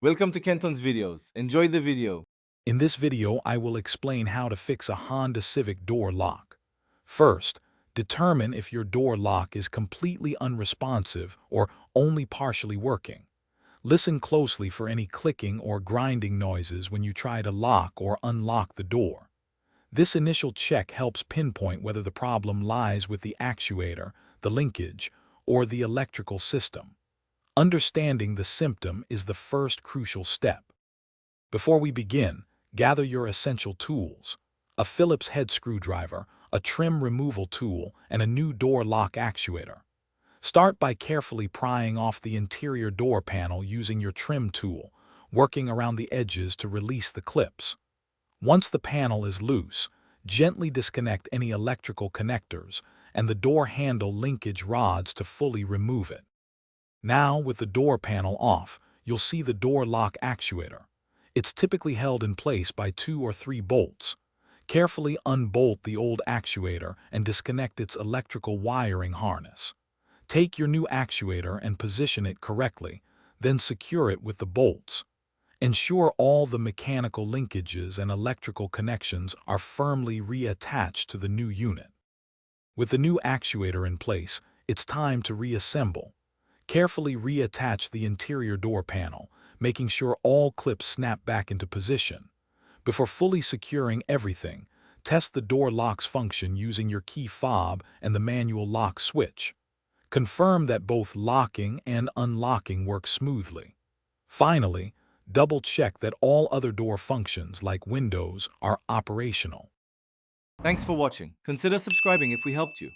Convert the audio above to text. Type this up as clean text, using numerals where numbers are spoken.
Welcome to Kenton's videos. Enjoy the video. In this video, I will explain how to fix a Honda Civic door lock. First, determine if your door lock is completely unresponsive or only partially working. Listen closely for any clicking or grinding noises when you try to lock or unlock the door. This initial check helps pinpoint whether the problem lies with the actuator, the linkage, or the electrical system. Understanding the symptom is the first crucial step. Before we begin, gather your essential tools: a Phillips head screwdriver, a trim removal tool, and a new door lock actuator. Start by carefully prying off the interior door panel using your trim tool, working around the edges to release the clips. Once the panel is loose, gently disconnect any electrical connectors and the door handle linkage rods to fully remove it. Now, with the door panel off, you'll see the door lock actuator. It's typically held in place by 2 or 3 bolts. Carefully unbolt the old actuator and disconnect its electrical wiring harness. Take your new actuator and position it correctly, then secure it with the bolts. Ensure all the mechanical linkages and electrical connections are firmly reattached to the new unit. With the new actuator in place, it's time to reassemble. Carefully reattach the interior door panel, making sure all clips snap back into position. Before fully securing everything, test the door lock's function using your key fob and the manual lock switch. Confirm that both locking and unlocking work smoothly. Finally, double-check that all other door functions, like windows, are operational. Thanks for watching. Consider subscribing if we helped you.